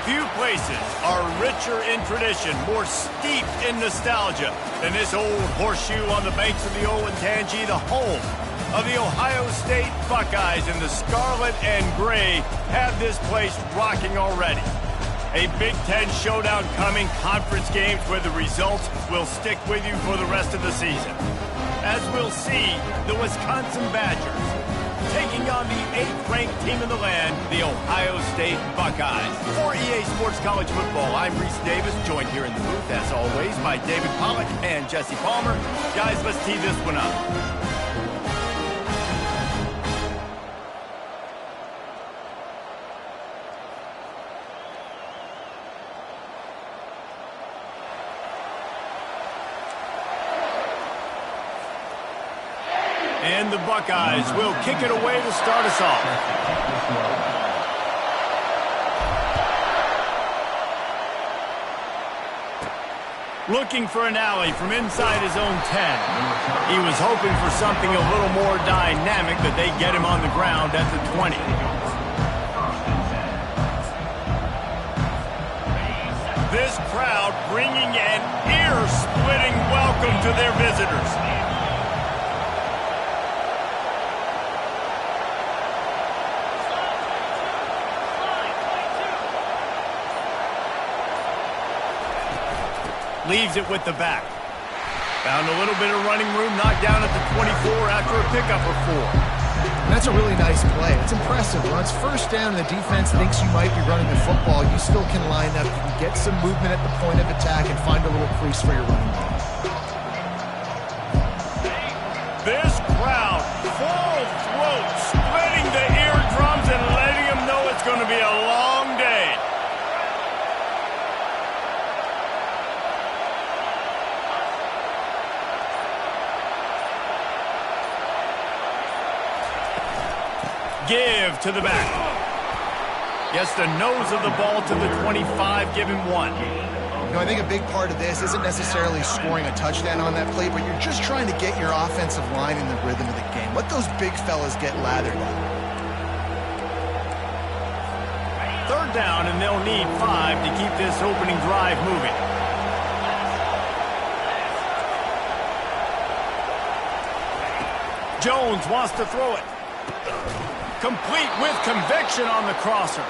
Few places are richer in tradition, more steeped in nostalgia than this old horseshoe on the banks of the Olentangy, the home of the Ohio State Buckeyes. And the scarlet and gray have this place rocking already. A Big Ten showdown coming, conference games where the results will stick with you for the rest of the season. As we'll see, the Wisconsin Badgers taking on the 8th-ranked team in the land, the Ohio State Buckeyes. For EA Sports College Football, I'm Reese Davis, joined here in the booth, as always, by David Pollack and Jesse Palmer. Guys, let's tee this one up. And the Buckeyes will kick it away to start us off. Looking for an alley from inside his own 10. He was hoping for something a little more dynamic, but they get him on the ground at the 20. This crowd bringing an ear-splitting welcome to their visitors. Leaves it with the back. Found a little bit of running room, knocked down at the 24 after a pickup of 4. That's a really nice play. It's impressive. When it's first down and the defense thinks you might be running the football, you still can line up. You can get some movement at the point of attack and find a little crease for your running back. This crowd, full throat, splitting the eardrums and letting them know it's going to be a long day. Give to the back. Gets the nose of the ball to the 25, give him 1. You know, I think a big part of this isn't necessarily scoring a touchdown on that play, but you're just trying to get your offensive line in the rhythm of the game. Let those big fellas get lathered up. 3rd down, and they'll need 5 to keep this opening drive moving. Jones wants to throw it. Complete with conviction on the crosser.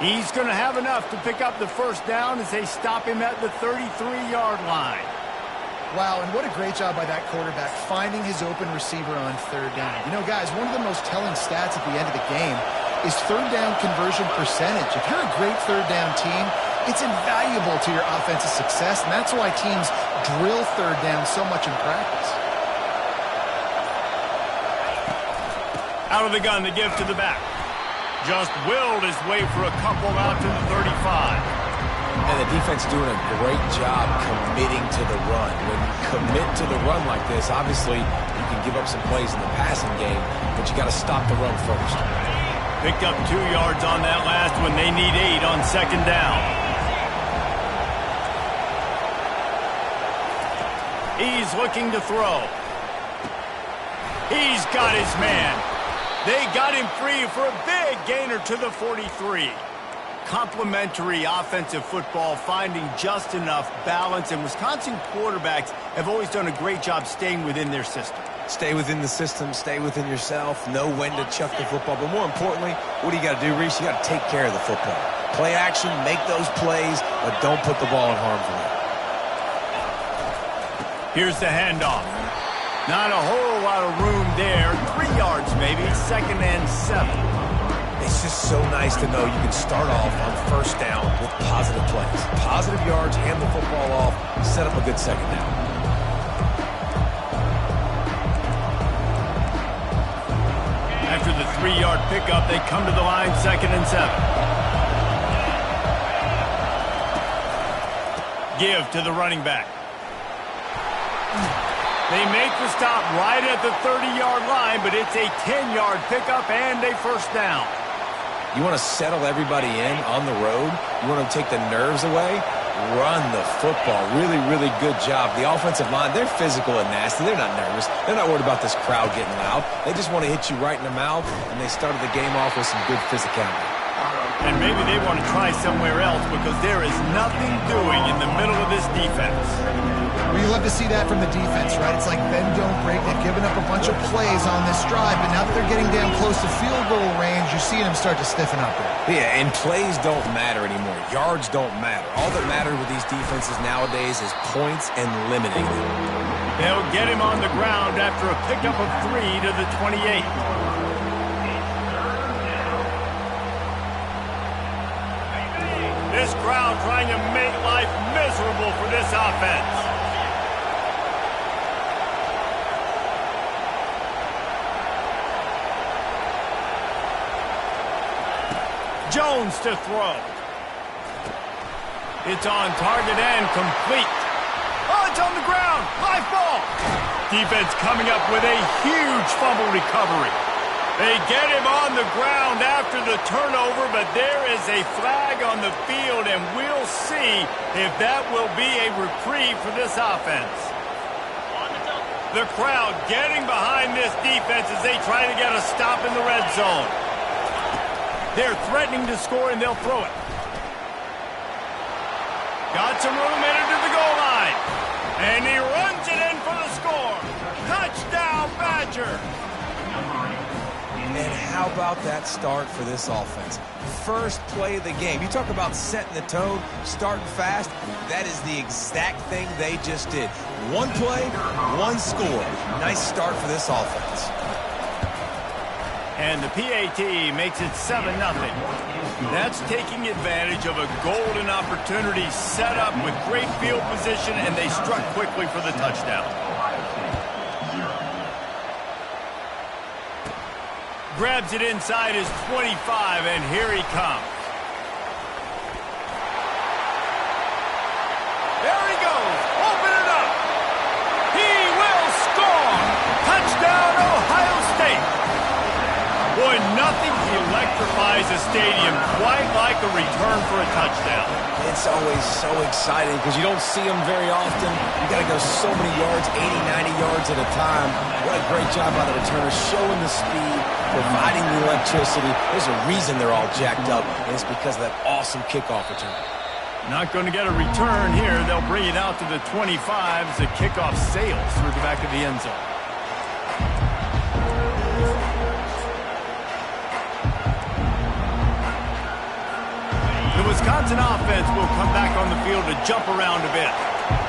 He's going to have enough to pick up the first down as they stop him at the 33-yard line. Wow, and what a great job by that quarterback finding his open receiver on 3rd down. You know, guys, one of the most telling stats at the end of the game is 3rd down conversion percentage. If you're a great 3rd down team, it's invaluable to your offensive success, and that's why teams drill 3rd down so much in practice. Out of the gun, the give to the back. Just willed his way for a couple out to the 35. And the defense doing a great job committing to the run. When you commit to the run like this, obviously you can give up some plays in the passing game, but you got to stop the run first. Picked up 2 yards on that last one. They need 8 on 2nd down. He's looking to throw. He's got his man. They got him free for a big gainer to the 43. Complementary offensive football, finding just enough balance, and Wisconsin quarterbacks have always done a great job staying within their system. Stay within the system, stay within yourself, know when to chuck the football. But more importantly, what do you got to do, Reese? You got to take care of the football. Play action, make those plays, but don't put the ball in harm's way. Here's the handoff. Not a whole lot of room there. 3 yards maybe, 2nd and 7. It's just so nice to know you can start off on 1st down with positive plays. Positive yards, hand the football off, set up a good 2nd down. After the 3-yard pickup, they come to the line, 2nd and 7. Give to the running back. They make the stop right at the 30-yard line, but it's a 10-yard pickup and a 1st down. You want to settle everybody in on the road? You want to take the nerves away? Run the football. Really, really good job. The offensive line, they're physical and nasty. They're not nervous. They're not worried about this crowd getting loud. They just want to hit you right in the mouth, and they started the game off with some good physicality. And maybe they want to try somewhere else because there is nothing doing in the middle of this defense. Well, you love to see that from the defense, right? It's like bend, don't break. They've given up a bunch of plays on this drive, but now that they're getting down close to field goal range, you're seeing them start to stiffen up there. Yeah, and plays don't matter anymore. Yards don't matter. All that matters with these defenses nowadays is points and limiting them. They'll get him on the ground after a pickup of 3 to the 28. This crowd trying to make life miserable for this offense. Jones to throw. It's on target and complete. Oh, it's on the ground. Live ball. Defense coming up with a huge fumble recovery. They get him on the ground after the turnover, but there is a flag on the field, and we'll see if that will be a reprieve for this offense. The crowd getting behind this defense as they try to get a stop in the red zone. They're threatening to score, and they'll throw it. Got some room headed to the goal line. And he runs it in for the score. Touchdown, Badger. And how about that start for this offense? First play of the game. You talk about setting the tone, starting fast. That is the exact thing they just did. One play, one score. Nice start for this offense. And the PAT makes it 7-0. That's taking advantage of a golden opportunity set up with great field position, and they struck quickly for the touchdown. Grabs it inside his 25, and here he comes. There he goes. Open it up. He will score. Touchdown, Ohio State. Boy, nothing electrifies a stadium quite like a return for a touchdown. It's always so exciting because you don't see them very often. You got to go so many yards, 80, 90 yards at a time. What a great job by the returner, showing the speed, providing the electricity. There's a reason they're all jacked up, and it's because of that awesome kickoff return. Not going to get a return here. They'll bring it out to the 25 as the kickoff sails through the back of the end zone. The Wisconsin offense will come back on the field to jump around a bit.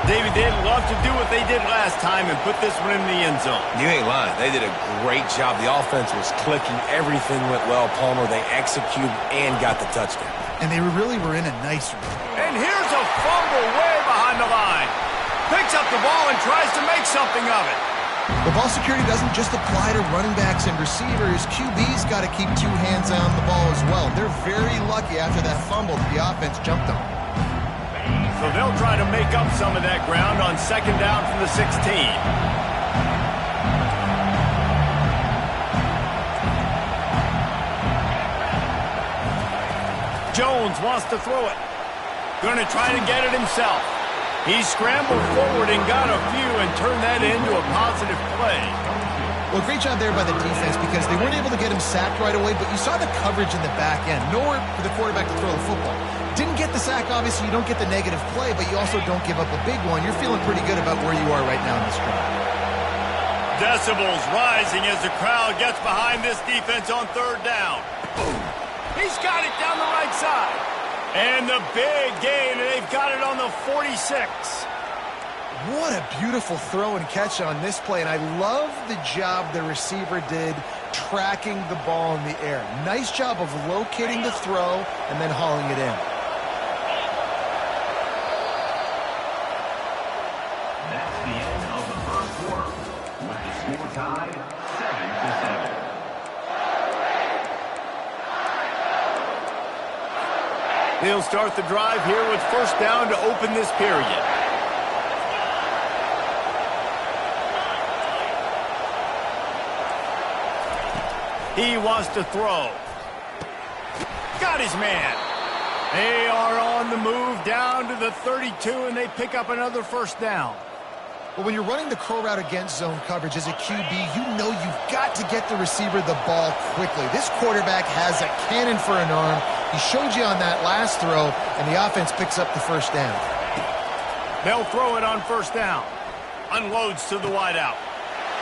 David, they'd love to do what they did last time and put this one in the end zone. You ain't lying. They did a great job. The offense was clicking. Everything went well, Palmer. They executed and got the touchdown. And they really were in a nice run. And here's a fumble way behind the line. Picks up the ball and tries to make something of it. The ball security doesn't just apply to running backs and receivers. QB's got to keep 2 hands on the ball as well. They're very lucky after that fumble that the offense jumped on. So they'll try to make up some of that ground on second down from the 16. Jones wants to throw it. Going to try to get it himself. He scrambled forward and got a few and turned that into a positive play. Well, great job there by the defense because they weren't able to get him sacked right away, but you saw the coverage in the back end. Nowhere for the quarterback to throw the football. Didn't get the sack, obviously. You don't get the negative play, but you also don't give up a big one. You're feeling pretty good about where you are right now in this drive. Decibels rising as the crowd gets behind this defense on third down. He's got it down the right side. And the big gain, and they've got it on the 46. What a beautiful throw and catch on this play, and I love the job the receiver did tracking the ball in the air. Nice job of locating the throw and then hauling it in. That's the end of the first quarter, with the score tied 7-7. They'll start the drive here with first down to open this period. He wants to throw. Got his man. They are on the move down to the 32, and they pick up another first down. Well, when you're running the curl route against zone coverage as a QB, you know you've got to get the receiver the ball quickly. This quarterback has a cannon for an arm. He showed you on that last throw, and the offense picks up the first down. They'll throw it on first down. Unloads to the wideout.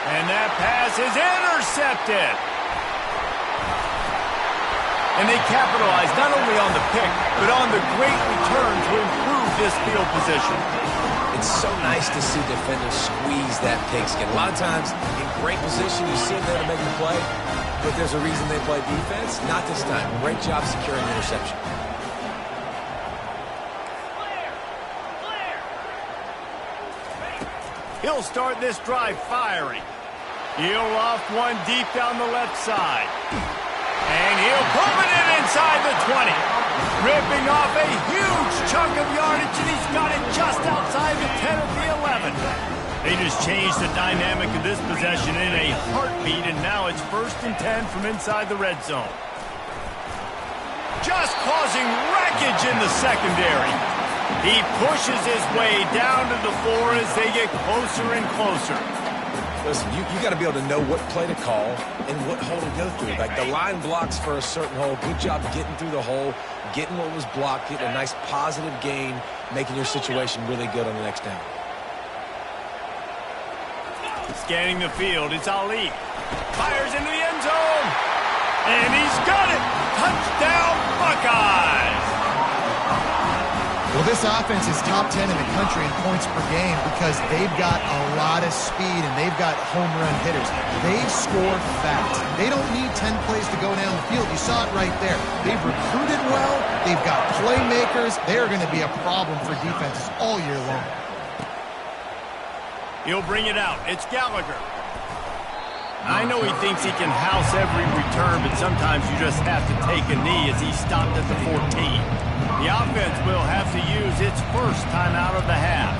And that pass is intercepted. And they capitalize not only on the pick, but on the great return to improve this field position. It's so nice to see defenders squeeze that pigskin. A lot of times, in great position, you see them there to make the play, but there's a reason they play defense. Not this time. Great job securing the interception. He'll start this drive firing. He'll off one deep down the left side. And he'll put it in inside the 20. Ripping off a huge chunk of yardage, and he's got it just outside the 10 of the 11. They just changed the dynamic of this possession in a heartbeat, and now it's 1st and 10 from inside the red zone. Just causing wreckage in the secondary. He pushes his way down to the floor as they get closer and closer. Listen, you got to be able to know what play to call and what hole to go through. Like, the line blocks for a certain hole. Good job getting through the hole, getting what was blocked, getting a nice positive gain, making your situation really good on the next down. Scanning the field, it's Ali. Fires into the end zone. And he's got it. Touchdown, Buckeyes. Well, this offense is top 10 in the country in points per game because they've got a lot of speed and they've got home run hitters. They score fast. They don't need 10 plays to go down the field. You saw it right there. They've recruited well. They've got playmakers. They're going to be a problem for defenses all year long. He'll bring it out. It's Gallagher. I know he thinks he can house every return, but sometimes you just have to take a knee as he stopped at the 14. The offense will have to use its first timeout of the half.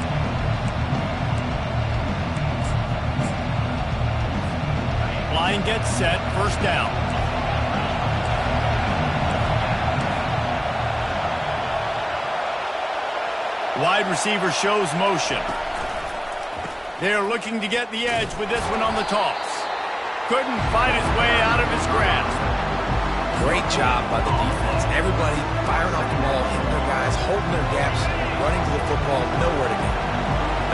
Line gets set, 1st down. Wide receiver shows motion. They're looking to get the edge with this one on the toss. Couldn't fight his way out of his grasp. Great job by the defense. Everybody firing off the ball, hitting their guys, holding their gaps, running to the football, nowhere to go.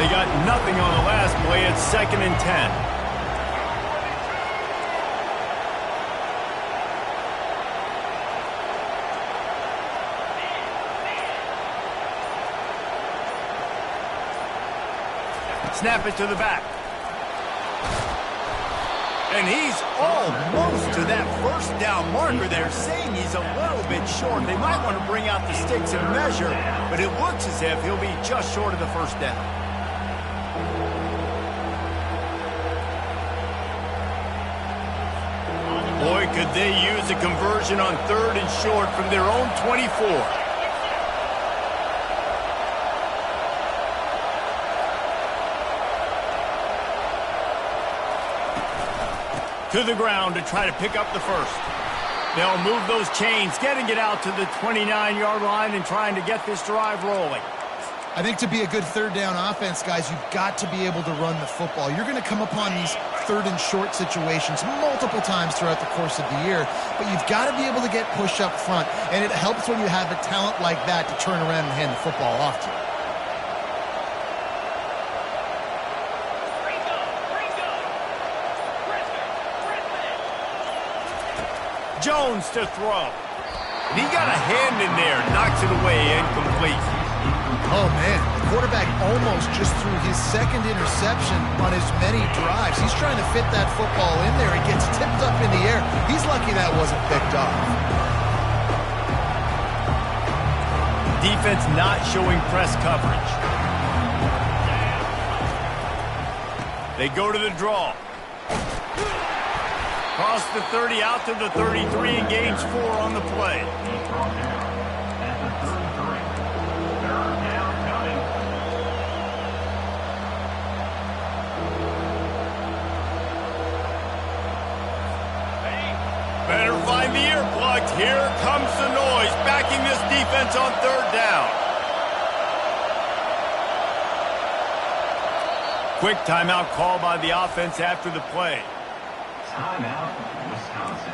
They got nothing on the last play. It's 2nd and 10. Snap it to the back. And he's almost to that 1st down marker. They're saying he's a little bit short. They might want to bring out the sticks and measure, but it looks as if he'll be just short of the 1st down. Boy, could they use a conversion on 3rd and short from their own 24. To the ground to try to pick up the 1st. They'll move those chains, getting it out to the 29-yard line and trying to get this drive rolling. I think to be a good 3rd down offense, guys, you've got to be able to run the football. You're going to come upon these 3rd and short situations multiple times throughout the course of the year, but you've got to be able to get push up front, and it helps when you have a talent like that to turn around and hand the football off to you. Jones to throw. And he got a hand in there, knocks it away, incomplete. Oh, man, the quarterback almost just threw his 2nd interception on as many drives. He's trying to fit that football in there. It gets tipped up in the air. He's lucky that wasn't picked off. Defense not showing press coverage. They go to the draw. Cross the 30 out to the 33 and gains 4 on the play. Better find the earplugs. Here comes the noise, backing this defense on 3rd down. Quick timeout call by the offense after the play. Timeout, Wisconsin.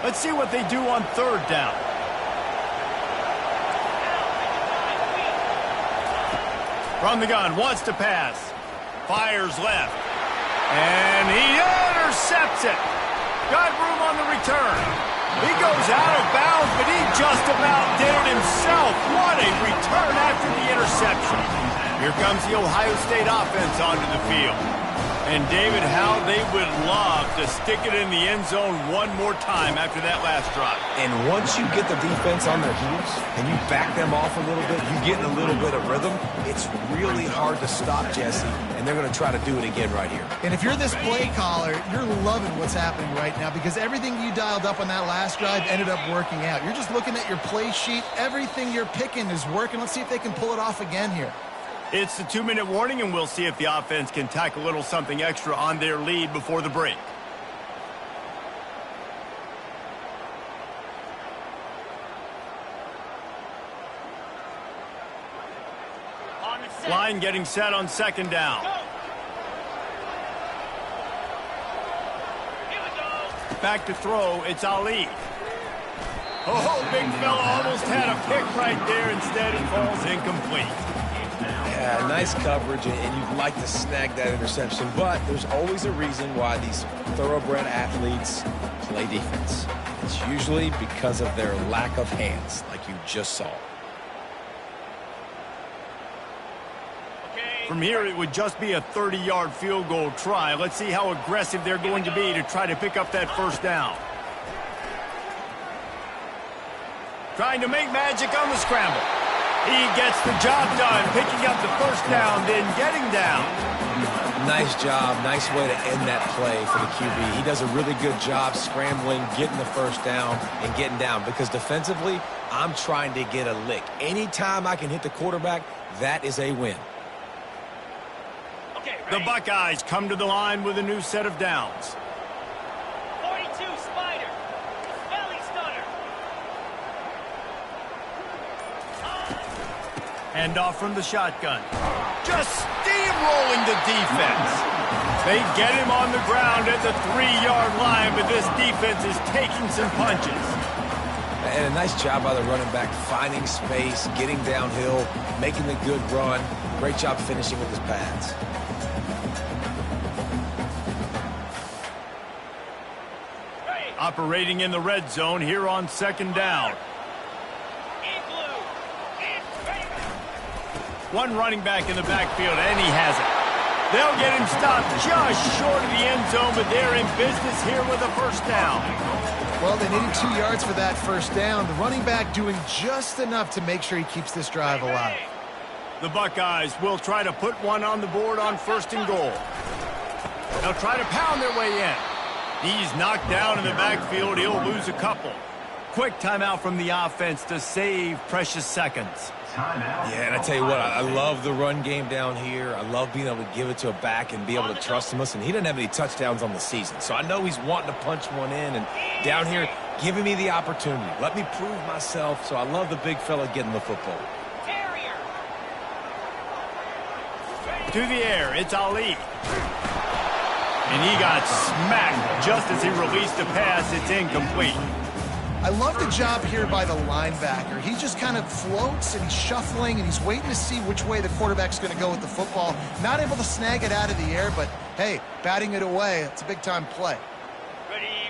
Let's see what they do on third down. From the gun, wants to pass. Fires left. And he intercepts it. Got room on the return. He goes out of bounds, but he just about did it himself. What a return after the interception. Here comes the Ohio State offense onto the field. And, David, how they would love to stick it in the end zone one more time after that last drive. And once you get the defense on their heels and you back them off a little bit, you get in a little bit of rhythm, it's really hard to stop, Jesse, and they're going to try to do it again right here. And if you're this play caller, you're loving what's happening right now because everything you dialed up on that last drive ended up working out. You're just looking at your play sheet. Everything you're picking is working. Let's see if they can pull it off again here. It's the 2-minute warning, and we'll see if the offense can tack a little something extra on their lead before the break. Line getting set on second down. Back to throw, it's Ali. Oh, big fella almost had a pick right there. Instead, it falls incomplete. Yeah, nice coverage, and you'd like to snag that interception, but there's always a reason why these thoroughbred athletes play defense. It's usually because of their lack of hands, like you just saw. From here, it would just be a 30-yard field goal try. Let's see how aggressive they're going to be to try to pick up that first down. Trying to make magic on the scramble. He gets the job done, picking up the first down, then getting down. Nice job. Nice way to end that play for the QB. He does a really good job scrambling, getting the first down, and getting down. Because defensively, I'm trying to get a lick. Anytime I can hit the quarterback, that is a win. The Buckeyes come to the line with a new set of downs. 42, Spider. Belly stunner. Handoff from the shotgun. Just steamrolling the defense. They get him on the ground at the 3-yard line, but this defense is taking some punches. And a nice job by the running back, finding space, getting downhill, making the good run. Great job finishing with his pads. Operating in the red zone here on second down. One running back in the backfield, and he has it. They'll get him stopped just short of the end zone, but they're in business here with a first down. Well, they needed 2 yards for that first down. The running back doing just enough to make sure he keeps this drive alive. The Buckeyes will try to put one on the board on first and goal. They'll try to pound their way in. He's knocked down in the backfield. He'll lose a couple. Quick timeout from the offense to save precious seconds. Yeah, and I tell you what, I love the run game down here. I love being able to give it to a back and be able to trust him. Listen, he didn't have any touchdowns on the season, so I know he's wanting to punch one in. And down here, giving me the opportunity. Let me prove myself, so I love the big fella getting the football. To the air, it's Ali. And he got smacked just as he released a pass. It's incomplete. I love the job here by the linebacker. He just kind of floats and he's shuffling and he's waiting to see which way the quarterback's going to go with the football. Not able to snag it out of the air, but hey, batting it away, it's a big-time play.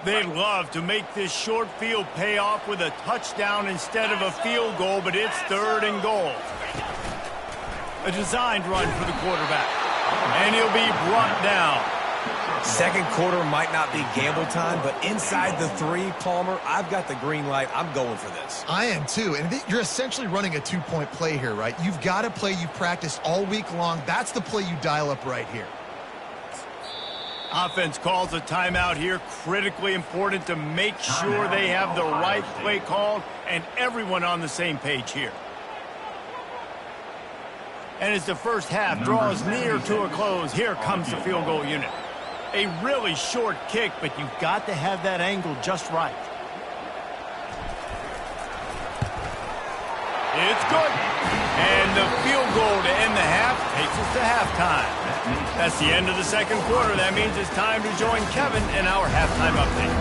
They'd love to make this short field pay off with a touchdown instead of a field goal, but it's third and goal. A designed run for the quarterback. And he'll be brought down. Second quarter might not be gamble time, but inside the 3, Palmer, I've got the green light. I'm going for this. I am too, and you're essentially running a 2-point play here, right? You've got a play you practiced all week long. That's the play you dial up right here. Offense calls a timeout here. Critically important to make sure they have the right play called and everyone on the same page here. And as the first half draws near to a close, here comes the field goal unit. A really short kick, but you've got to have that angle just right. It's good. And the field goal to end the half takes us to halftime. That's the end of the second quarter. That means it's time to join Kevin in our halftime update.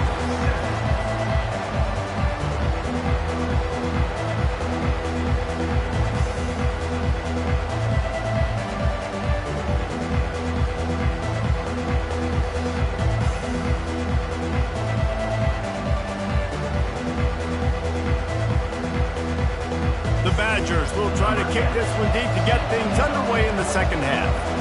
try to kick this one deep to get things underway in the second half.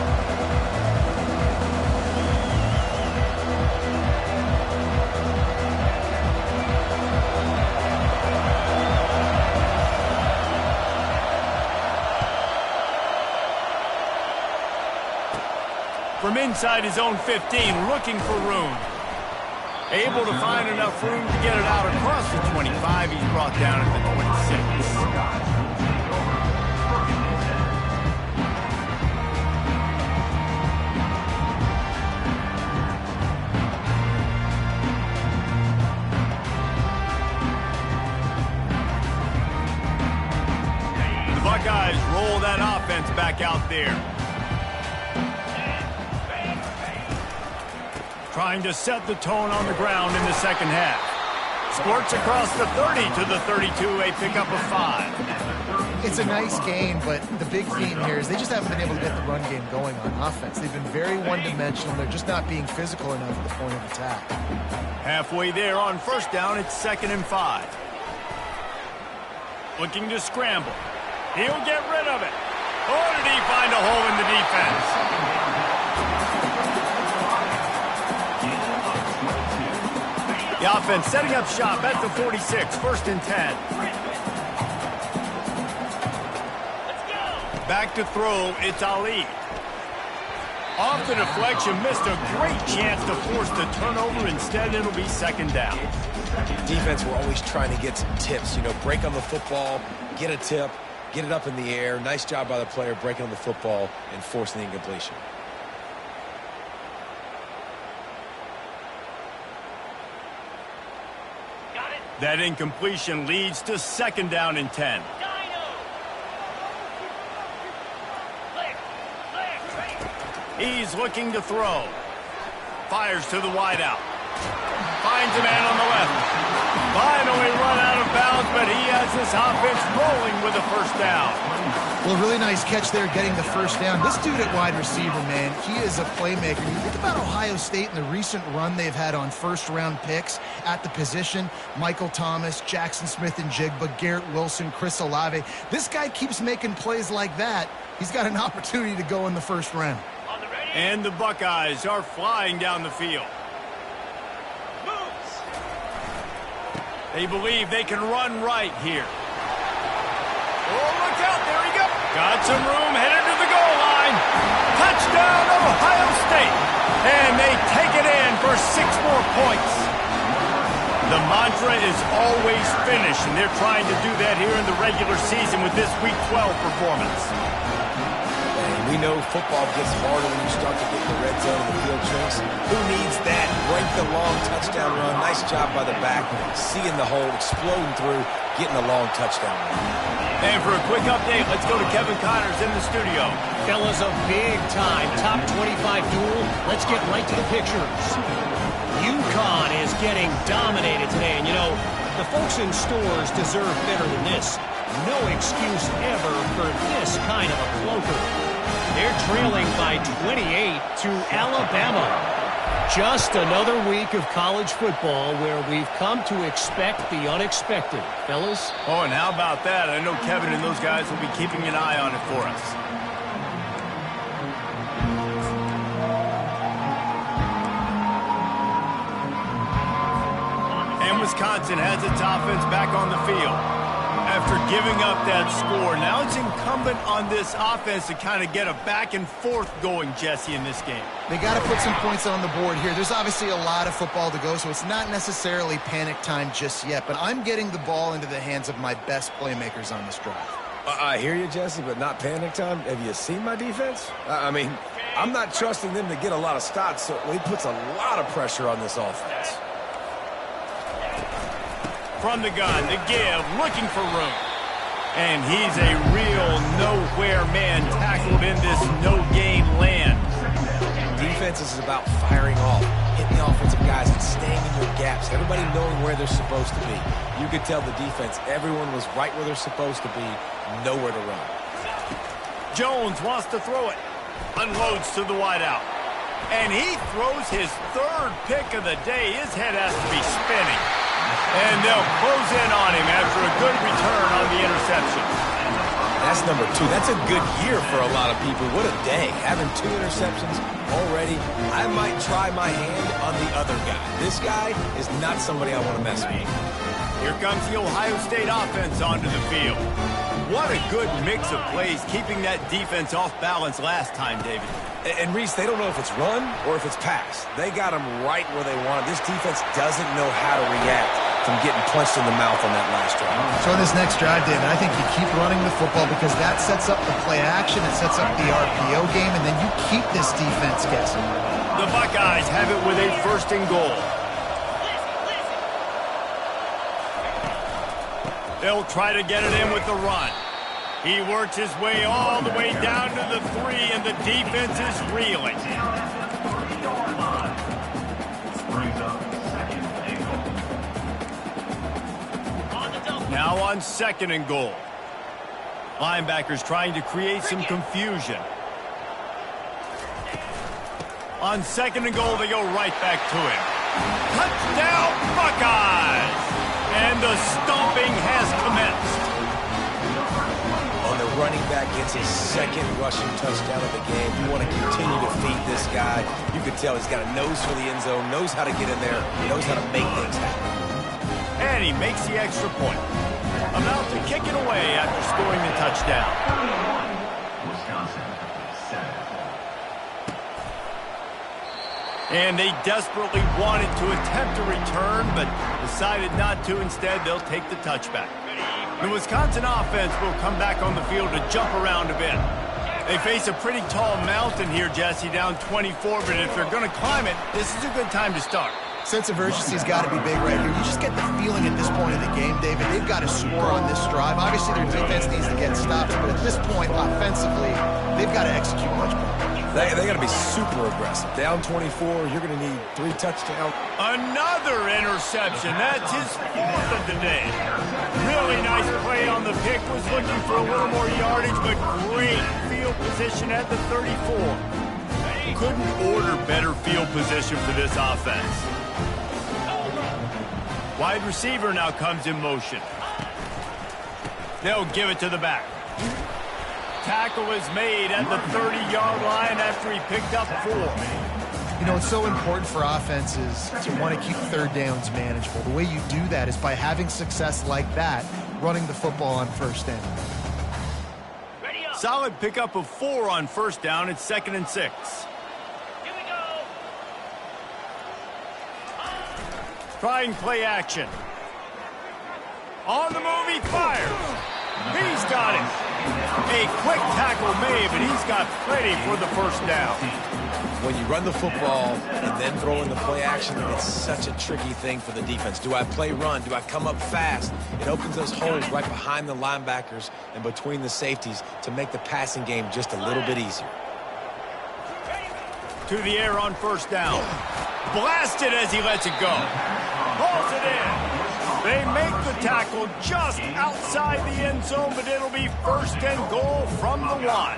From inside his own 15, looking for room. Able to find enough room to get it out across the 25. He's brought down at the 26. The Buckeyes roll that offense back out there. Trying to set the tone on the ground in the second half. Squirts across the 30 to the 32, a pickup of 5. It's a nice gain, but the big theme here is they just haven't been able to get the run game going on offense. They've been very one-dimensional. They're just not being physical enough at the point of attack. Halfway there on first down, it's 2nd and 5. Looking to scramble. He'll get rid of it. Or did he find a hole in the defense? The offense setting up shop at the 46, 1st and 10. Let's go. Back to throw, it's Ali. Off the deflection, missed a great chance to force the turnover. Instead, it'll be 2nd down. Defense, we're always trying to get some tips. You know, break on the football, get a tip, get it up in the air. Nice job by the player breaking on the football and forcing the incompletion. That incompletion leads to 2nd down and 10. He's looking to throw. Fires to the wideout. Finds a man on the left. Finally run out of bounds, but he has this offense rolling with a 1st down. Well, really nice catch there getting the 1st down. This dude at wide receiver, man, he is a playmaker. You think about Ohio State and the recent run they've had on 1st-round picks at the position. Michael Thomas, Jackson Smith-Njigba, Garrett Wilson, Chris Olave. This guy keeps making plays like that. He's got an opportunity to go in the 1st round. And the Buckeyes are flying down the field. They believe they can run right here. Oh, look out. There he goes. Got some room, headed to the goal line. Touchdown, Ohio State. And they take it in for 6 more points. The mantra is always finish, and they're trying to do that here in the regular season with this Week 12 performance. We know football gets harder when you start to get in the red zone and the field tricks. Who needs that? Break the long touchdown run. Nice job by the back. Seeing the hole, exploding through, getting a long touchdown run. And for a quick update, let's go to Kevin Connors in the studio. Fellas, a big-time top 25 duel. Let's get right to the pictures. UConn is getting dominated today. And, you know, the folks in stores deserve better than this. No excuse ever for this kind of a floater. They're trailing by 28 to Alabama. Just another week of college football where we've come to expect the unexpected. Fellas? Oh, and how about that? I know Kevin and those guys will be keeping an eye on it for us. And Wisconsin has its offense back on the field. After giving up that score, now it's incumbent on this offense to kind of get a back and forth going, Jesse, in this game. They got to put some points on the board here. There's obviously a lot of football to go, so it's not necessarily panic time just yet, but I'm getting the ball into the hands of my best playmakers on this drive. I hear you, Jesse, but not panic time. Have you seen my defense? I mean, I'm not trusting them to get a lot of stops, so he puts a lot of pressure on this offense. From the gun, the give, looking for room. And he's a real nowhere man tackled in this no-gain land. Defense is about firing off, hitting the offensive guys and staying in your gaps. Everybody knowing where they're supposed to be. You could tell the defense, everyone was right where they're supposed to be, nowhere to run. Jones wants to throw it. Unloads to the wideout. And he throws his 3rd pick of the day. His head has to be spinning. And they'll close in on him after a good return on the interception. That's number 2. That's a good year for a lot of people. What a day. Having 2 interceptions already. I might try my hand on the other guy. This guy is not somebody I want to mess with. Here comes the Ohio State offense onto the field. What a good mix of plays, keeping that defense off balance last time, David. And Reese, they don't know if it's run or if it's pass. They got them right where they want it. This defense doesn't know how to react from getting punched in the mouth on that last drive. So in this next drive, David, I think you keep running the football because that sets up the play action, it sets up the RPO game, and then you keep this defense guessing. The Buckeyes have it with a 1st and goal. They'll try to get it in with the run. He works his way all the way down to the 3, and the defense is reeling. Now on 2nd and goal. Linebackers trying to create some confusion. On 2nd and goal, they go right back to him. Touchdown, Buckeyes! And the stomping has commenced. On the running back gets his 2nd rushing touchdown of the game. You want to continue to feed this guy. You can tell he's got a nose for the end zone, knows how to get in there, knows how to make things happen. And he makes the extra point. About to kick it away after scoring the touchdown. Wisconsin, 7. And they desperately wanted to attempt a return, but decided not to. Instead, they'll take the touchback. The Wisconsin offense will come back on the field to jump around a bit. They face a pretty tall mountain here, Jesse, down 24, but if they're going to climb it, this is a good time to start. Sense of urgency's got to be big right here. You just get the feeling at this point of the game, David, they've got to score on this drive. Obviously, their defense needs to get stops, but at this point, offensively, they've got to execute much better. They got to be super aggressive. Down 24, you're going to need 3 touchdowns. Another interception. That's his 4th of the day. Really nice play on the pick. Was looking for a little more yardage, but great field position at the 34. Couldn't order better field position for this offense. Wide receiver now comes in motion. They'll give it to the back. Tackle is made at the 30-yard line after he picked up 4. You know, it's so important for offenses to want to keep 3rd downs manageable. The way you do that is by having success like that, running the football on 1st down. Solid pickup of 4 on 1st down. It's 2nd and 6. Here we go. Trying play action. On the move, he fires. He's got it. A quick tackle made, but he's got plenty for the 1st down. When you run the football and then throw in the play action, it's such a tricky thing for the defense. Do I play run? Do I come up fast? It opens those holes right behind the linebackers and between the safeties to make the passing game just a little bit easier. To the air on 1st down. Blasted as he lets it go. Pulls it in. They make the tackle just outside the end zone, but it'll be 1st and goal from the 1.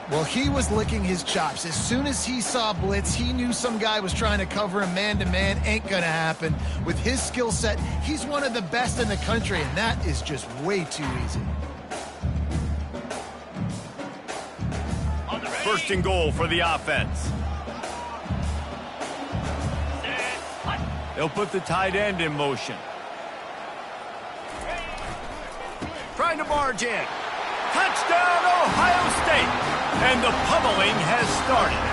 Well, he was licking his chops. As soon as he saw blitz, he knew some guy was trying to cover him man-to-man. Ain't going to happen. With his skill set, he's one of the best in the country, and that is just way too easy. 1st and goal for the offense. They'll put the tight end in motion. Trying to barge in. Touchdown, Ohio State. And the pummeling has started.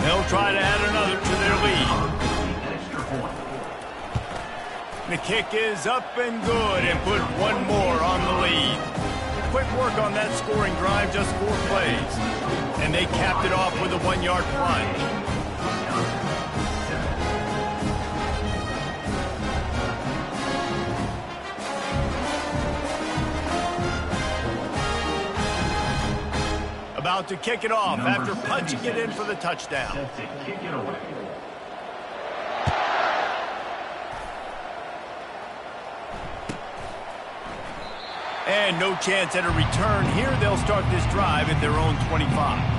They'll try to add another to their lead. The kick is up and good and put 1 more on the lead. Quick work on that scoring drive, just 4 plays. And they capped it off with a 1-yard plunge. About to kick it off after punching it in for the touchdown. Set to kick it away. And no chance at a return here. They'll start this drive at their own 25.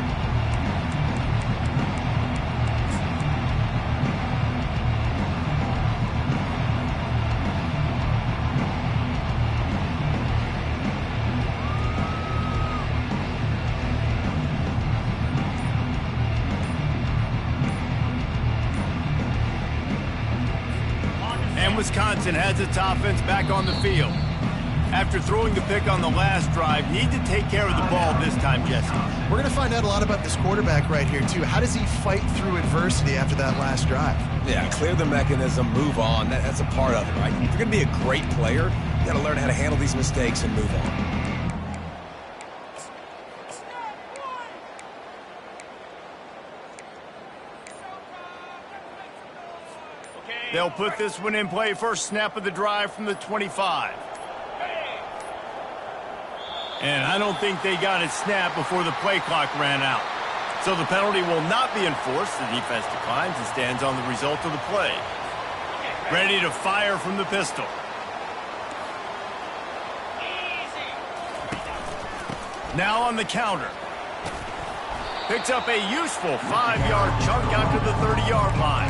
And Wisconsin has its offense back on the field. After throwing the pick on the last drive, need to take care of the ball this time, Jesse. We're going to find out a lot about this quarterback right here, too. How does he fight through adversity after that last drive? Yeah, clear the mechanism, move on. That's a part of it, right? If you're going to be a great player, you got to learn how to handle these mistakes and move on. They'll put this one in play. First snap of the drive from the 25. And I don't think they got it snapped before the play clock ran out. So the penalty will not be enforced. The defense declines and stands on the result of the play. Ready to fire from the pistol. Now on the counter. Picks up a useful 5-yard chunk out to the 30-yard line.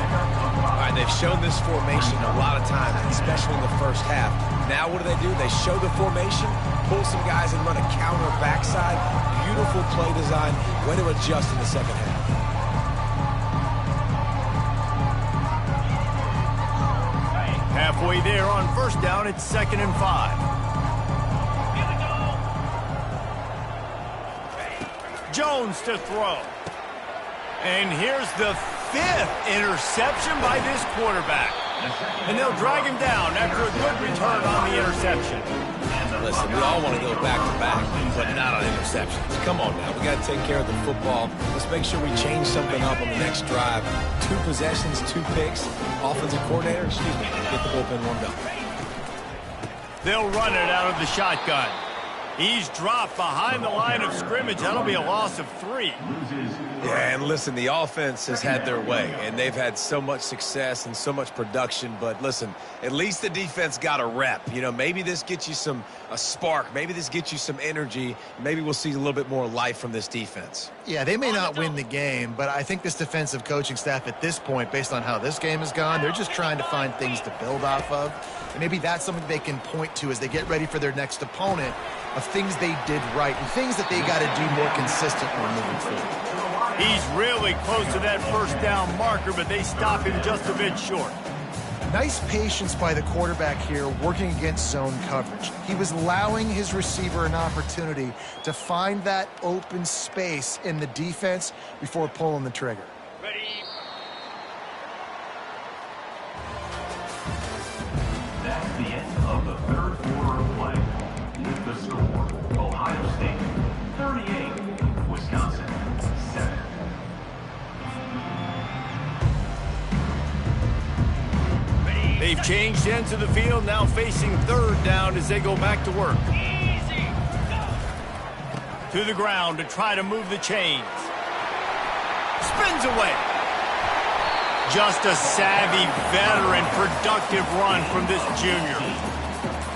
All right, they've shown this formation a lot of times, especially in the first half. Now what do? They show the formation, pull some guys and run a counter backside. Beautiful play design. Way to adjust in the second half. Halfway there on first down, it's 2nd and 5. Jones to throw. And here's the 5th interception by this quarterback. And they'll drag him down after a good return on the interception. Listen, we all want to go back-to-back, but not on interceptions. Come on now. We got to take care of the football. Let's make sure we change something up on the next drive. 2 possessions, 2 picks. Offensive coordinator, get the bullpen warmed up. They'll run it out of the shotgun. He's dropped behind the line of scrimmage. That'll be a loss of 3. Yeah, and listen, the offense has had their way, and they've had so much success and so much production. But listen, at least the defense got a rep. You know, maybe this gets you a spark. Maybe this gets you some energy. Maybe we'll see a little bit more life from this defense. Yeah, they may not win the game, but I think this defensive coaching staff at this point, based on how this game has gone, they're just trying to find things to build off of. And maybe that's something they can point to as they get ready for their next opponent, of things they did right and things that they got to do more consistently moving forward. He's really close to that first down marker, but they stop him just a bit short. Nice patience by the quarterback here working against zone coverage. He was allowing his receiver an opportunity to find that open space in the defense before pulling the trigger. Ready. That's the end of the 3rd quarter of play. With the score, Ohio State 38, Wisconsin 7. They've changed ends of the field, now facing 3rd down as they go back to work. Easy. To the ground to try to move the chains. Spins away. Just a savvy, veteran, productive run from this junior.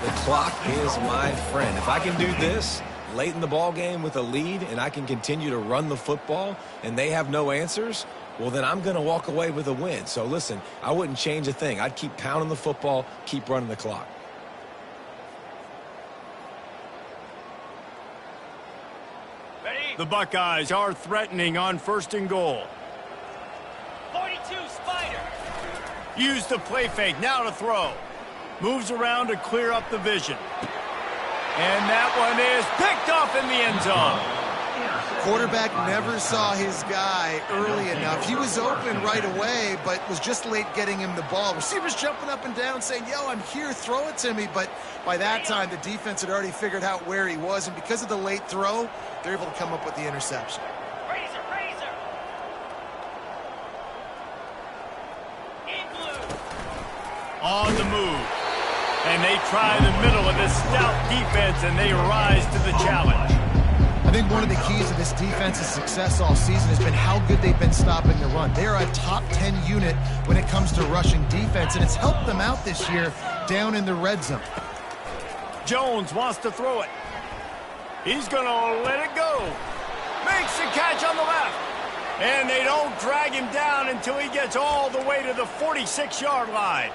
The clock is my friend. If I can do this late in the ball game with a lead and I can continue to run the football and they have no answers, well, then I'm going to walk away with a win. So, listen, I wouldn't change a thing. I'd keep pounding the football, keep running the clock. Ready. The Buckeyes are threatening on 1st and goal. 42 Spider. Use the play fake, now to throw. Moves around to clear up the vision. And that one is picked off in the end zone. Quarterback never saw his guy early enough. He was open right away, but was just late getting him the ball. Receivers jumping up and down saying, yo, I'm here, throw it to me. But by that time, the defense had already figured out where he was. And because of the late throw, they're able to come up with the interception. Razor. In blue. On the move. And they try the middle of this stout defense, and they rise to the challenge. I think one of the keys to this defense's success all season has been how good they've been stopping the run. They're a top 10 unit when it comes to rushing defense, and it's helped them out this year down in the red zone. Jones wants to throw it. He's going to let it go. Makes the catch on the left. And they don't drag him down until he gets all the way to the 46-yard line.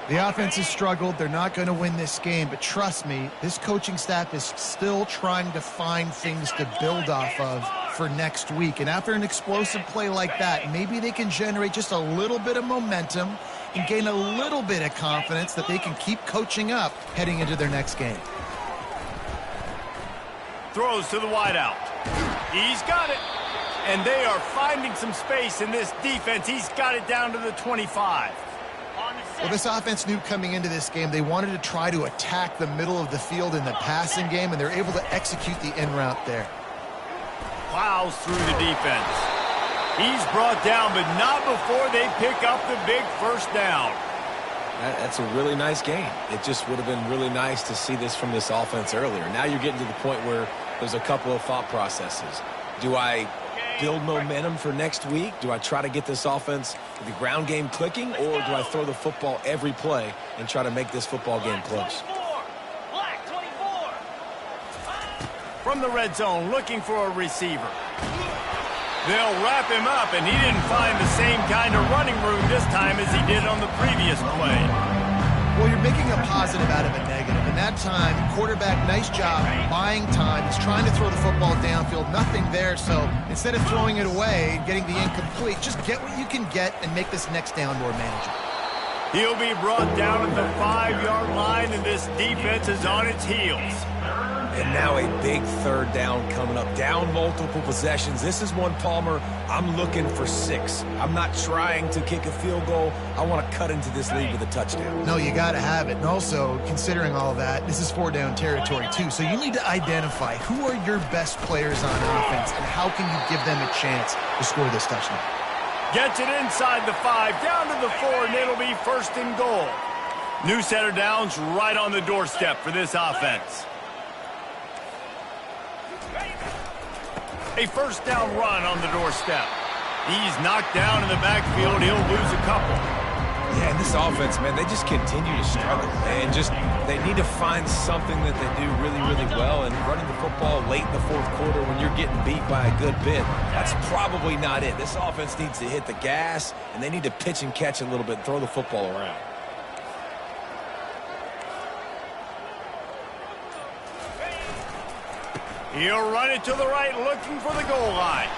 The offense has struggled. They're not going to win this game, but trust me, this coaching staff is still trying to find things to build off of for next week. And after an explosive play like that, maybe they can generate just a little bit of momentum and gain a little bit of confidence that they can keep coaching up heading into their next game. Throws to the wideout. He's got it. And they are finding some space in this defense. He's got it down to the 25. Well, this offense knew coming into this game they wanted to try to attack the middle of the field in the passing game, and they're able to execute the in route there. Plows through the defense. He's brought down, but not before they pick up the big first down. That's a really nice game. It just would have been really nice to see this from this offense earlier. Now you're getting to the point where there's a couple of thought processes. Do I build momentum for next week? Do I try to get this offense, the ground game clicking, or do I throw the football every play and try to make this football game close? Black 24. From the red zone, looking for a receiver. They'll wrap him up, and he didn't find the same kind of running room this time as he did on the previous play. Well, you're making a positive out of a negative. And that time, quarterback, nice job buying time. He's trying to throw the football downfield. Nothing there, so instead of throwing it away and getting the incomplete, just get what you can get and make this next down more manageable. He'll be brought down at the 5-yard line, and this defense is on its heels. And now a big third down coming up. Down multiple possessions. This is one, Palmer, I'm looking for 6. I'm not trying to kick a field goal. I want to cut into this lead with a touchdown. No, you got to have it. And also, considering all of that, this is 4-down territory, too. So you need to identify who are your best players on offense and how can you give them a chance to score this touchdown. Gets it inside the 5, down to the 4, and it'll be first and goal. New set of downs right on the doorstep for this offense. A first down run on the doorstep. He's knocked down in the backfield. He'll lose a couple. Yeah, and this offense, man, they just continue to struggle. And they need to find something that they do really, really well. And running the football late in the fourth quarter when you're getting beat by a good bit, that's probably not it. This offense needs to hit the gas, and they need to pitch and catch a little bit and throw the football around. He'll run it to the right, looking for the goal line.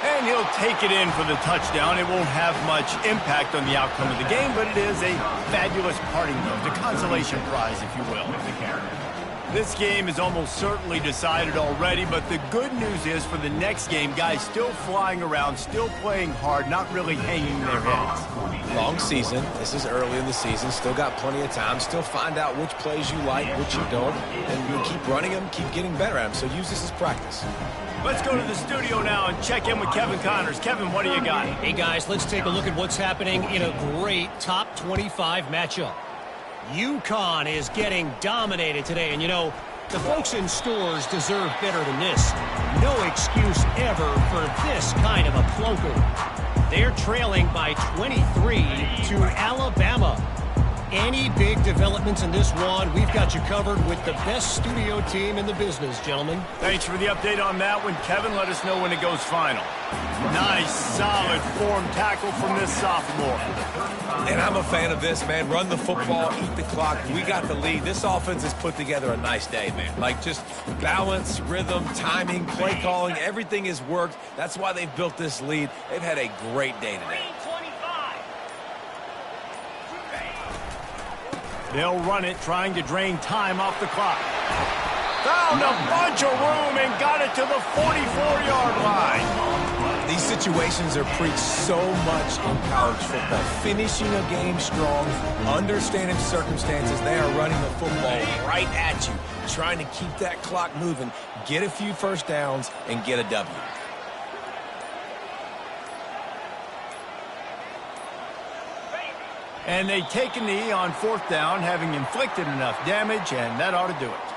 And he'll take it in for the touchdown. It won't have much impact on the outcome of the game, but it is a fabulous parting gift, a consolation prize, if you will. This game is almost certainly decided already, but the good news is for the next game, guys still flying around, still playing hard, not really hanging their heads. Long season. This is early in the season. Still got plenty of time. Still find out which plays you like, which you don't, and you keep running them, keep getting better at them. So use this as practice. Let's go to the studio now and check in with Kevin Connors. Kevin, what do you got? Hey, guys, let's take a look at what's happening in a great top 25 matchup. UConn is getting dominated today, and you know, the folks in stores deserve better than this. No excuse ever for this kind of a clunker. They're trailing by 23 to Alabama. Any big developments in this one, we've got you covered with the best studio team in the business, gentlemen. Thanks for the update on that one, Kevin. Let us know when it goes final. Nice, solid form tackle from this sophomore. And I'm a fan of this, man. Run the football, eat the clock. We got the lead. This offense has put together a nice day, man. Like, just balance, rhythm, timing, play calling, everything has worked. That's why they've built this lead. They've had a great day today. They'll run it, trying to drain time off the clock. Found a bunch of room and got it to the 44-yard line. These situations are preached so much in college football. Finishing a game strong, understanding circumstances. They are running the football right at you, trying to keep that clock moving, get a few first downs, and get a W. And they take a knee on fourth down, having inflicted enough damage, and that ought to do it.